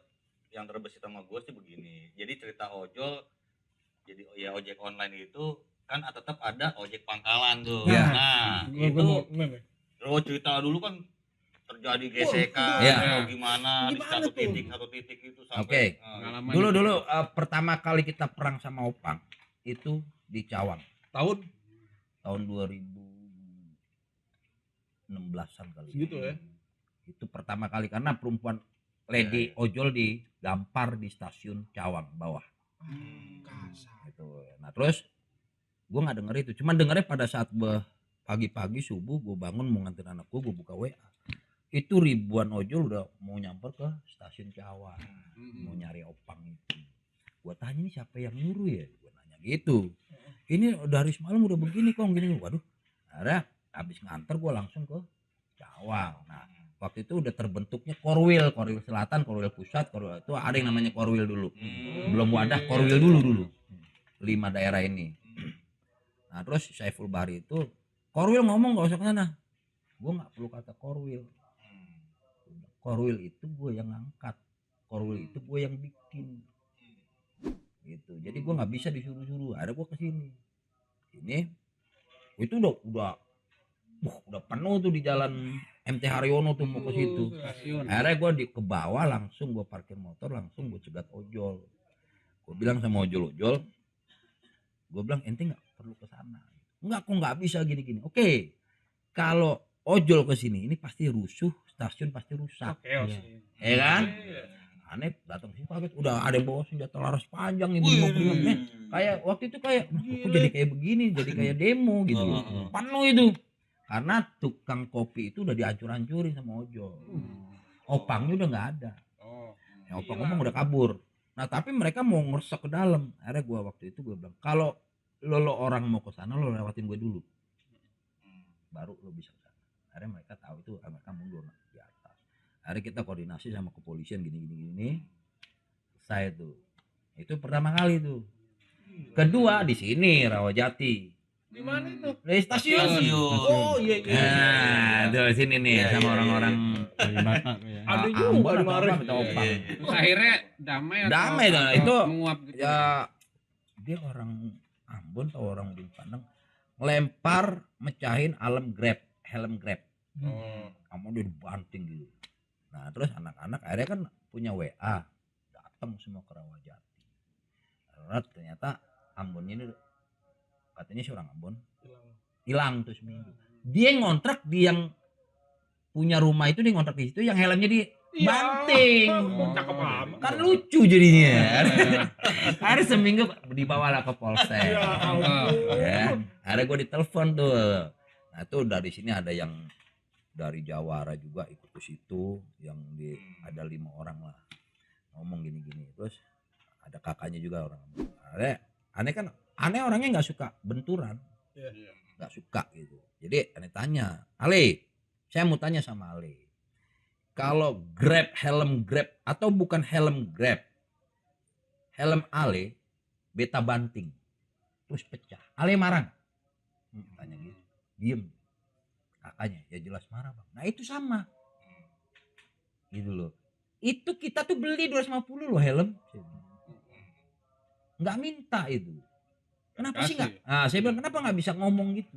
Speaker 2: yang terbesit sama gue sih begini. Jadi cerita ojol, jadi ya ojek online itu kan tetap ada ojek pangkalan tuh.
Speaker 1: Iya.
Speaker 2: Nah, itu cerita dulu kan terjadi gesekan atau gimana di satu titik itu sampai.
Speaker 1: Dulu pertama kali kita perang sama Opang itu di Cawang.
Speaker 4: Tahun
Speaker 1: 2016-an kali.
Speaker 4: gitu ya.
Speaker 1: Itu pertama kali karena perempuan lady ojol digampar di stasiun Cawang bawah. Gitu. Nah terus gue nggak denger itu, cuman dengernya pada saat pagi-pagi subuh gue bangun mau nganter anak gue buka WA, itu ribuan ojol udah mau nyamper ke stasiun Cawang, mau nyari opang itu. Gue tanya ini siapa yang nyuruh ya, gue nanya gitu. Ini dari semalam udah begini kong gini, waduh. Akhirnya habis nganter gue langsung ke Cawang. Nah waktu itu udah terbentuknya Korwil Selatan, Korwil Pusat, Korwil itu ada yang namanya Korwil dulu, belum wadah Korwil dulu 5 daerah ini. Nah terus Saiful Bahri itu Korwil ngomong gak usah ke sana, gue nggak perlu kata Korwil. Korwil itu gue yang ngangkat, Korwil itu gue yang bikin, gitu. Jadi gue nggak bisa disuruh-suruh. Ada gue kesini, ini itu udah penuh tuh di jalan MT Haryono tuh mau ke situ. Akhirnya gue ke bawah langsung gue parkir motor, langsung gue cegat ojol. Gue bilang sama ojol, gue bilang ente nggak perlu ke sana. Enggak, kok nggak bisa gini-gini. Oke, kalau ojol ke sini ini pasti rusuh, stasiun pasti rusak. Ya kan? Aneh datang sih kaget, udah ada yang bawa senjata laras panjang ini mau kayak waktu itu kayak kok jadi kayak begini, jadi kayak demo gitu. Penuh itu. Karena tukang kopi itu udah dihancur-hancurin sama ojol. Opangnya udah nggak ada. Ya, opang ngomong udah kabur. Nah tapi mereka mau ngeresek ke dalam. Akhirnya gue waktu itu gue bilang, kalau lo orang mau ke sana lo lewatin gue dulu, baru lo bisa ke sana. Akhirnya mereka tahu itu, mereka mundur di atas. Akhirnya kita koordinasi sama kepolisian gini. Saya tuh, itu pertama kali tuh. Kedua di sini Rawajati.
Speaker 4: Di mana itu?
Speaker 1: Dari stasiun.
Speaker 4: Oh iya.
Speaker 1: Nah, di sini nih sama orang-orang
Speaker 4: Ada juga di Maret.
Speaker 3: Terus akhirnya damai
Speaker 1: Damai itu
Speaker 3: menguap gitu.
Speaker 1: ya dia orang Ambon atau orang Ujung Pandang ngelempar mecahin helm Grab. Kamu dia dibanting gitu. Nah terus anak-anak akhirnya kan punya WA, datang semua ke Rawajati. Ternyata Ambon ini katanya si orang Ambon hilang tuh seminggu. Dia ngontrak di yang punya rumah itu, dia ngontrak di situ yang helmnya dibanting.
Speaker 4: Cakep amat.
Speaker 1: Kan lucu jadinya. Hari seminggu dibawalah ke polsek. Ya. Akhirnya gue ditelepon tuh. Nah tuh dari sini ada yang dari Jawara juga ikut ke situ, yang ada 5 orang lah ngomong gini-gini. Terus ada kakaknya juga orang. Aneh orangnya nggak suka benturan, nggak suka gitu. Jadi aneh tanya, Ale, saya mau tanya sama Ale, kalau helm Grab atau bukan helm Grab, helm Ale beta banting terus pecah, Ale marah? Tanya gitu, diem. Kakaknya ya jelas marah bang. Nah itu sama, gitu loh. Itu kita tuh beli 250 loh helm, nggak minta itu. Kenapa sih nggak? Nah saya bilang kenapa nggak bisa ngomong gitu?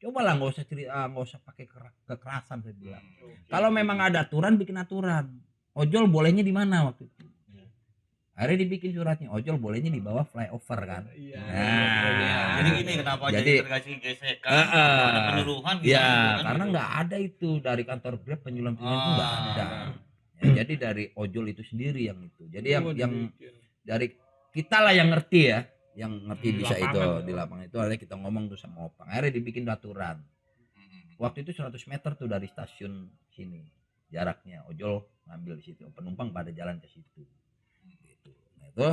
Speaker 1: Cobalah nggak usah cerita, nggak usah pakai kekerasan saya bilang. Kalau memang ada aturan, bikin aturan. Ojol bolehnya di mana waktu itu? Akhirnya dibikin suratnya, ojol bolehnya di bawah flyover kan?
Speaker 2: Jadi gini kenapa jadi terkasih gesekan? Ada penyuluhan gitu.
Speaker 1: Ya karena nggak ada itu dari kantor Grab penyuluhan itu nggak ada. Ya, jadi dari ojol itu sendiri yang itu. Jadi yang dari kita lah yang ngerti ya. Yang ngerti bisa lapangan, itu di lapangan itu ada kita ngomong tuh sama opang, akhirnya dibikin aturan. Waktu itu 100 meter tuh dari stasiun sini jaraknya, ojol ngambil di situ, penumpang pada jalan ke situ gitu. Nah itu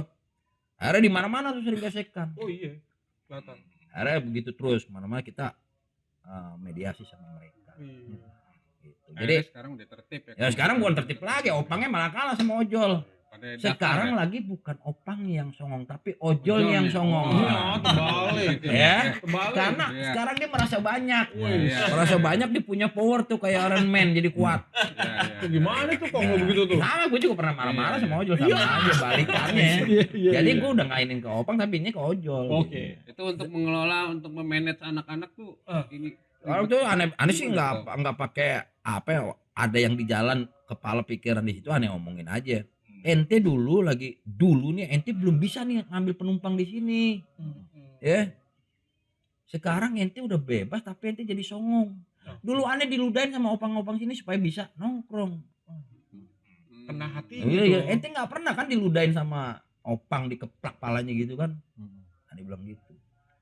Speaker 1: akhirnya di mana-mana tuh sering gesekan.
Speaker 4: Oh iya kelihatan.
Speaker 1: Akhirnya begitu terus mana-mana kita mediasi sama mereka gitu. Jadi
Speaker 3: sekarang udah tertib
Speaker 1: ya sekarang bukan tertib lagi, opangnya malah kalah sama ojol. Sekarang lagi bukan opang yang songong tapi ojol yang songong.
Speaker 4: Terbalik
Speaker 1: ya. Karena sekarang dia merasa banyak. Merasa banyak, dia punya power tuh kayak Iron Man, jadi kuat.
Speaker 4: Gimana tuh kok begitu tuh?
Speaker 1: Nah, gue juga pernah marah-marah sama ojol, sama aja balikannya. Jadi gue udah ngainin ke opang tapi ini ke ojol.
Speaker 4: Oke.
Speaker 3: Itu untuk mengelola, untuk memanage anak-anak tuh ini.
Speaker 1: Kalau tuh aneh sih nggak pakai apa ya, ada yang di jalan kepala pikiran di situ aneh ngomongin aja. Ente dulu nih ente belum bisa nih ngambil penumpang di sini. Ya. Sekarang ente udah bebas tapi ente jadi songong. Dulu aneh diludahin sama opang-opang sini supaya bisa nongkrong.
Speaker 4: Kena hati.
Speaker 1: Iya, ente nggak pernah kan diludahin sama opang dikeplak palanya gitu kan. Ane bilang gitu.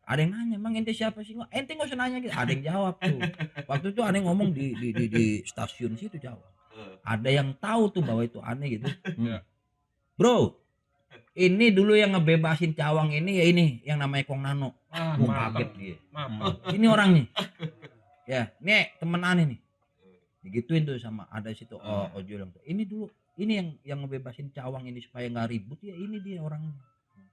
Speaker 1: Ada yang nanya, "Emang ente siapa sih?" Ente nggak usah nanya gitu. Ada yang jawab tuh. Waktu itu Ane ngomong di stasiun situ Jawa. Ada yang tahu tuh bahwa itu Ane gitu. Bro, ini dulu yang ngebebasin cawang ini ya ini yang namanya Kong Nano. Gua kaget dia. Ini orangnya. Ya, nih temen Ane nih. Digituin tuh sama ada situ ojol yang ini dulu ini yang ngebebasin cawang ini supaya nggak ribut ya ini dia orangnya.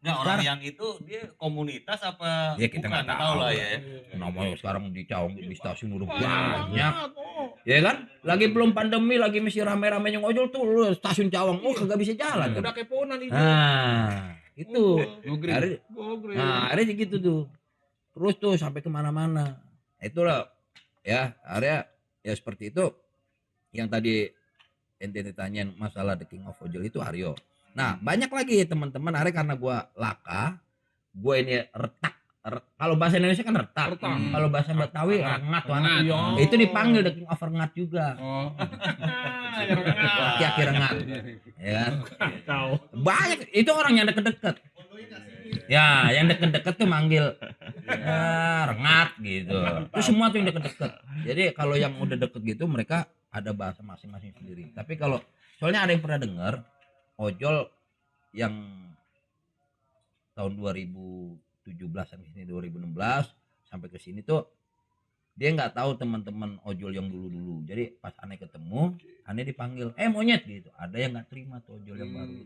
Speaker 2: Nah, orang yang itu dia komunitas apa
Speaker 1: Ya kita nggak tahu
Speaker 2: lah ya.
Speaker 1: Namanya sekarang di cawang di stasiun udah banyak. Ya kan? Lagi belum pandemi lagi masih rame-ramenya ngojol tuh lu stasiun cawang kagak bisa jalan.
Speaker 4: Udah keponan itu.
Speaker 1: Nah, itu.
Speaker 3: Gogreen.
Speaker 1: Nah, akhirnya gitu tuh. Terus tuh sampai kemana-mana. Itulah ya, area ya seperti itu. Yang tadi ente ditanyain masalah The King of Ojol itu Aryo. Nah, banyak lagi teman-teman area karena gua laka, gua ini retak. Kalau bahasa Indonesia kan retak. Kalau bahasa Betawi rengat tuh anak. Itu dipanggil The King of Rengat juga. Aki-aki rengat. Ya kan? Banyak itu orang yang deket-deket. Ya, yang deket-deket tuh manggil rengat gitu. Itu semua tuh yang deket-deket. Jadi kalau yang udah deket gitu mereka ada bahasa masing-masing sendiri. Tapi kalau soalnya ada yang pernah dengar ojol yang tahun 2017 sampai sini 2016 sampai ke sini tuh dia nggak tahu teman-teman ojol yang dulu-dulu. Jadi pas Ane ketemu, Ane dipanggil, monyet gitu. Ada yang nggak terima tuh ojol yang baru.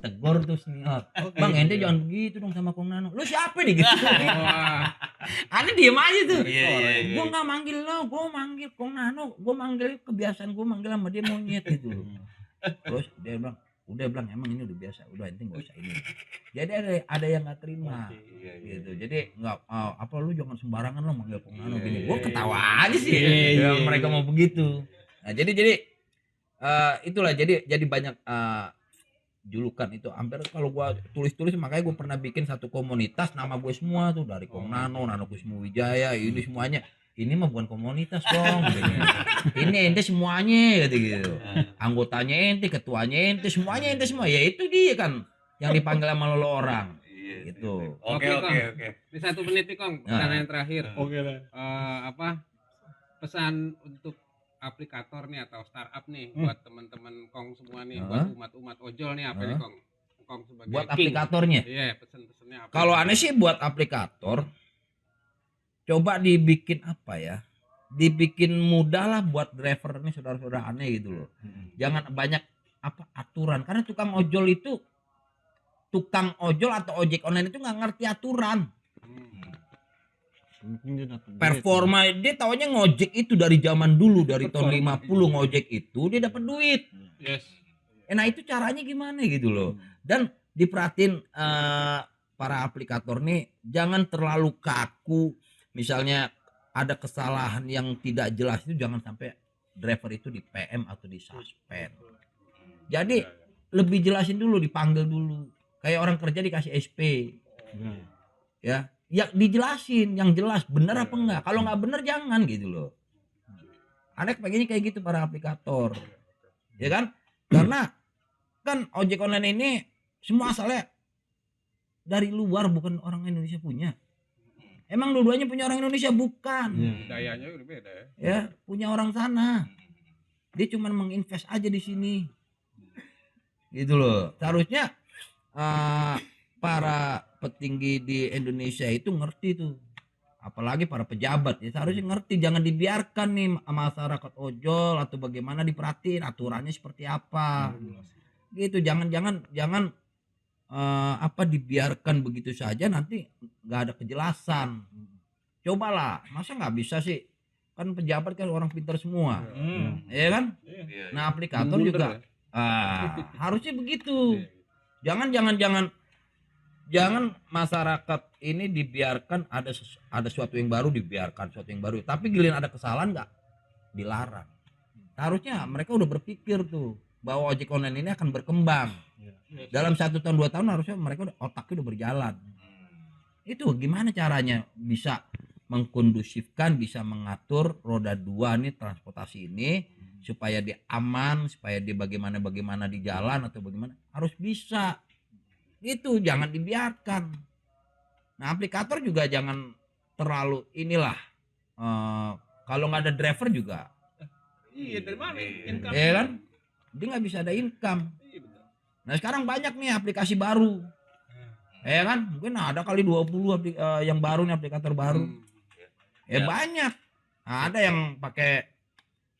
Speaker 1: Tegur tuh senior. Bang, ente jangan begitu dong sama Kong Nano. Lu siapa nih gitu? Ane diem aja tuh. Gua nggak manggil lo, gua manggil Kong Nano. Gua manggil kebiasaan gua manggil sama dia monyet gitu. Terus dia bilang, udah bilang emang ini udah biasa, udah ente nggak usah ini. Jadi ada yang nggak terima gitu. Jadi nggak apa lu jangan sembarangan lo manggil Kong Nano gini. Gua ketawa aja sih mereka mau begitu. Nah jadi itulah jadi banyak julukan itu hampir kalau gua tulis makanya gua pernah bikin satu komunitas nama gue semua tuh dari Kong Nano, Nano Kusmo Wijaya ini semuanya. Ini mah bukan komunitas dong gitu. Ini ente semuanya gitu. Anggotanya ente, ketuanya ente, semuanya ente semua. Ya itu dia kan yang dipanggil sama lo orang. Gitu.
Speaker 2: Oke.
Speaker 3: Di 1 menit nih Kong, pertanyaan terakhir.
Speaker 4: Oke lah.
Speaker 3: Pesan untuk aplikator nih atau startup nih buat teman-teman Kong semua nih, buat umat ojol nih apa nih Kong? Kong sebagai
Speaker 1: buat
Speaker 3: king.
Speaker 1: aplikatornya.
Speaker 3: Iya, pesan-pesannya apa?
Speaker 1: Kalau aneh sih buat aplikator coba dibikin apa ya? Dibikin mudah lah buat driver nih saudara-saudara aneh gitu loh. Jangan banyak apa aturan karena tukang ojol atau ojek online itu nggak ngerti aturan. Performa dia taunya ngojek itu dari zaman dulu dari tahun 50 ngojek itu dia dapat duit.
Speaker 3: Yes.
Speaker 1: Nah itu caranya gimana gitu loh. Dan diperhatiin para aplikator nih jangan terlalu kaku. Misalnya ada kesalahan yang tidak jelas itu jangan sampai driver itu di PM atau di suspend. Jadi lebih jelasin dulu, dipanggil dulu. Kayak orang kerja dikasih SP. Ya, dijelasin yang jelas benar apa enggak. Kalau nggak benar jangan gitu loh. Aneh pengennya kayak gitu para aplikator. Ya kan? Karena kan ojek online ini semua asalnya dari luar bukan orang Indonesia punya. Emang dua-duanya punya orang Indonesia bukan.
Speaker 3: Budayanya udah beda ya.
Speaker 1: Ya, punya orang sana. Dia cuma menginvest aja di sini. Gitu loh. Seharusnya para petinggi di Indonesia itu ngerti tuh. Apalagi para pejabat ya seharusnya ngerti, jangan dibiarkan nih masyarakat ojol atau bagaimana diperhatiin aturannya seperti apa. Gitu, jangan dibiarkan begitu saja nanti nggak ada kejelasan. Cobalah, masa nggak bisa sih? Kan pejabat kan orang pintar semua, ya kan? Nah aplikator juga harusnya begitu. Jangan masyarakat ini dibiarkan ada sesuatu yang baru dibiarkan sesuatu yang baru. Tapi giliran ada kesalahan nggak dilarang. Harusnya mereka udah berpikir tuh bahwa ojek online ini akan berkembang. Dalam 1 tahun 2 tahun harusnya mereka otaknya udah berjalan. Itu gimana caranya bisa mengkondusifkan, bisa mengatur roda 2 nih transportasi ini supaya dia aman, supaya dia bagaimana di jalan atau bagaimana harus bisa. Itu jangan dibiarkan. Nah, aplikator juga jangan terlalu inilah. Kalau nggak ada driver juga,
Speaker 4: Iya, dari mana income?
Speaker 1: ya kan? Dia nggak bisa ada income.
Speaker 4: Iya, betul.
Speaker 1: Nah, sekarang banyak nih aplikasi baru. Ya kan? Mungkin ada kali 20 yang baru nih, aplikator baru.
Speaker 2: Ya.
Speaker 1: Banyak. Nah, ada yang pakai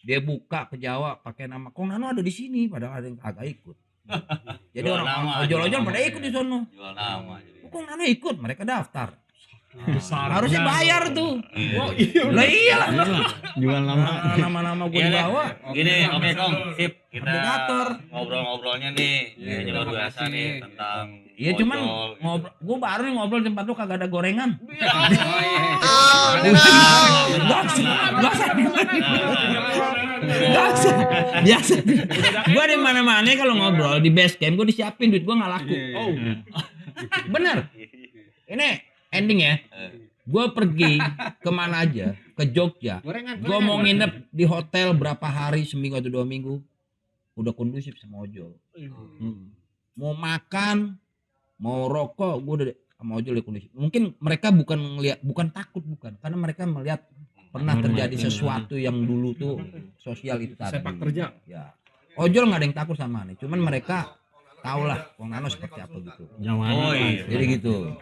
Speaker 1: dia buka ke Jawa pakai nama Kong Nano ada di sini, padahal ada yang agak ikut. Jadi
Speaker 2: Jual
Speaker 1: orang
Speaker 2: nama,
Speaker 1: ojol-ojol
Speaker 2: jual
Speaker 1: pada
Speaker 2: nama.
Speaker 1: ikut di sono.
Speaker 2: Jual nama jadi.
Speaker 1: Kong Nano ikut, mereka daftar.
Speaker 4: Besar.
Speaker 1: Harusnya bayar tuh.
Speaker 4: Oh, iya.
Speaker 1: Lah iyalah.
Speaker 5: Jual nama.
Speaker 1: Nama-nama gue
Speaker 2: Iya deh.
Speaker 1: dibawa.
Speaker 2: Gini, oke Kong, sip. Kita
Speaker 1: Aplikator.
Speaker 2: ngobrol-ngobrolnya nih,
Speaker 3: Iya,
Speaker 2: ini luar
Speaker 3: terima
Speaker 2: biasa
Speaker 3: kasih.
Speaker 2: nih tentang
Speaker 1: Iya cuman
Speaker 2: ojol.
Speaker 1: ngobrol, gue baru nih ngobrol tempat lu kagak ada gorengan.
Speaker 3: Oh iya.
Speaker 1: Gak usah. Gak usah. Biasa. Gue di mana-mana kalau ngobrol di base camp gue disiapin duit gue nggak laku.
Speaker 4: Oh.
Speaker 1: Bener. Ini ending ya. Gue pergi kemana aja, ke Jogja.
Speaker 3: Gorengan.
Speaker 1: Gue mau nginep di hotel berapa hari, seminggu atau 2 minggu, udah kondusif sama ojol. Mau makan, mau rokok, gue udah sama ojol di kondusif. Mungkin mereka bukan takut, karena mereka melihat pernah terjadi sesuatu yang dulu tuh sosial itu tadi.
Speaker 4: Sepak terjang.
Speaker 1: Ya. Ojol nggak ada yang takut sama aneh, cuman mereka tahulah Kong Nano seperti apa gitu.
Speaker 2: Oh iya.
Speaker 1: Jadi gitu.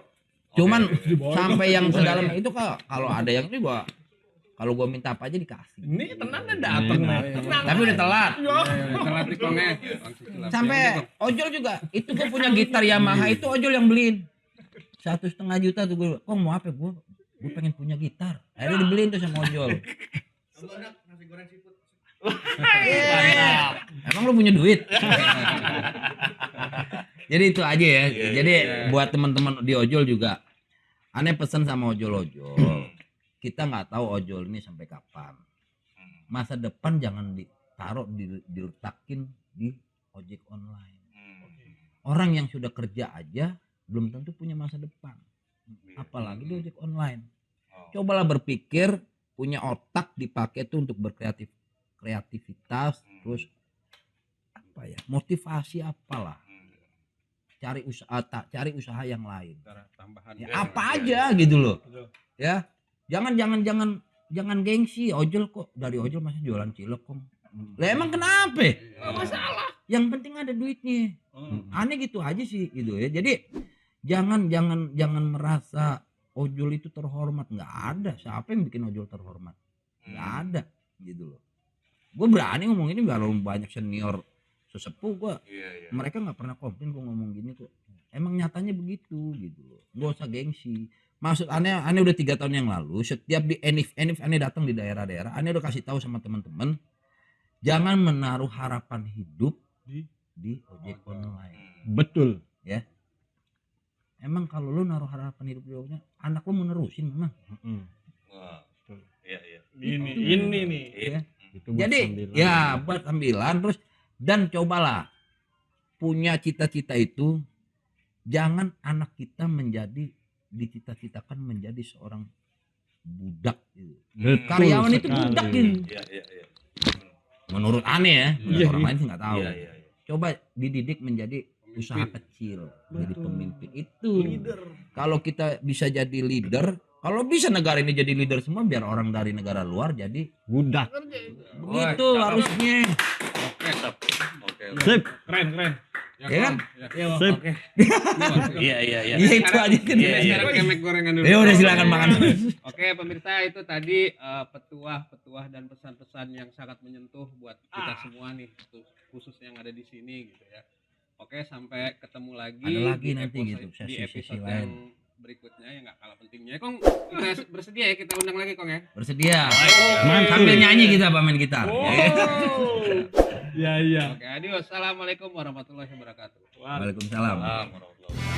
Speaker 1: Cuman sampai yang sedalam itu kalau ada yang ini kalau gua minta apa aja dikasih.
Speaker 4: Ini tenangnya dateng nih. Tenang.
Speaker 1: Tapi udah telat.
Speaker 3: Telat nih Kongnya.
Speaker 1: Sampai ojol juga. Itu gua punya gitar Yamaha itu ojol yang beliin. 1,5 juta tuh gue. Kong mau apa? Gue pengen punya gitar. Akhirnya dibeliin tuh sama ojol.
Speaker 2: Mantap.
Speaker 1: Emang lu punya duit? Jadi itu aja ya. Jadi buat teman-teman di ojol juga, aneh pesan sama ojol-ojol. Kita nggak tahu ojol ini sampai kapan. Masa depan jangan ditaruh diletakin di ojek online. Orang yang sudah kerja aja belum tentu punya masa depan. Apalagi di ojek online. Cobalah berpikir, punya otak dipakai tuh untuk kreativitas, terus apa ya, motivasi apalah, cari usaha yang lain,
Speaker 3: Tambahan.
Speaker 1: ya, apa aja gitu loh, ya jangan gengsi. Ojol kok, dari ojol masih jualan cilok Kong. Lah emang kenapa?
Speaker 3: Nggak masalah.
Speaker 1: Yang penting ada duitnya. Aneh gitu aja sih gitu ya. Jadi jangan merasa ojol itu terhormat. Nggak ada. Siapa yang bikin ojol terhormat? Nggak ada gitu loh. Gue berani ngomong ini kalau banyak senior sesepuh gue, mereka nggak pernah komplain gue ngomong gini kok. Emang nyatanya begitu gitu loh. Gak usah gengsi. Maksud aneh udah 3 tahun yang lalu, setiap di enif aneh datang di daerah-daerah, aneh udah kasih tahu sama teman-teman, jangan menaruh harapan hidup di ojek online.
Speaker 5: Betul.
Speaker 1: Ya. Emang kalau lu naruh harapan hidup di ojek, anak lu menerusin memang.
Speaker 2: Wah. Iya, iya.
Speaker 4: Ini nih.
Speaker 1: Ya.
Speaker 5: Itu buat
Speaker 1: Jadi
Speaker 5: sambilan.
Speaker 1: ya buat sambilan terus, dan cobalah punya cita-cita itu, jangan anak kita dicita-citakan menjadi seorang budak gitu.
Speaker 5: Betul
Speaker 1: Karyawan itu
Speaker 5: sekali.
Speaker 1: budak gitu.
Speaker 2: Iya, iya, iya.
Speaker 1: Menurut aneh ya, menurut orang lain sih nggak tahu.
Speaker 2: Iya, iya, iya.
Speaker 1: Coba dididik menjadi usaha kecil, jadi pemimpin itu. Kalau kita bisa jadi leader, kalau bisa negara ini jadi leader semua, biar orang dari negara luar jadi
Speaker 5: Budak.
Speaker 1: begitu harusnya.
Speaker 2: Oke.
Speaker 5: Sip.
Speaker 4: Keren.
Speaker 1: Ya kan?
Speaker 5: Sip.
Speaker 2: Iya, iya, iya.
Speaker 1: Iya itu aja kan.
Speaker 2: Iya, iya.
Speaker 3: Sekarang kemek gorengan dulu.
Speaker 1: Ya udah silakan makan.
Speaker 3: Oke pemirsa, itu tadi petuah dan pesan-pesan yang sangat menyentuh buat kita semua nih, khusus yang ada di sini gitu ya. Oke, sampai ketemu lagi.
Speaker 1: Ada lagi
Speaker 3: di
Speaker 1: nanti
Speaker 3: episode-
Speaker 1: gitu,
Speaker 3: di
Speaker 1: sesi-sesi
Speaker 3: episode
Speaker 1: lain.
Speaker 3: yang berikutnya yang nggak kalah pentingnya. Kong, kita bersedia ya kita undang lagi Kong ya.
Speaker 1: Bersedia.
Speaker 2: Baik.
Speaker 1: Sambil nyanyi kita main gitar.
Speaker 4: Oh.
Speaker 1: Ya.
Speaker 4: Iya.
Speaker 3: Oke, adios. Assalamualaikum warahmatullahi wabarakatuh.
Speaker 1: Waalaikumsalam.
Speaker 2: Waalaikumsalam warahmatullahi wabarakatuh.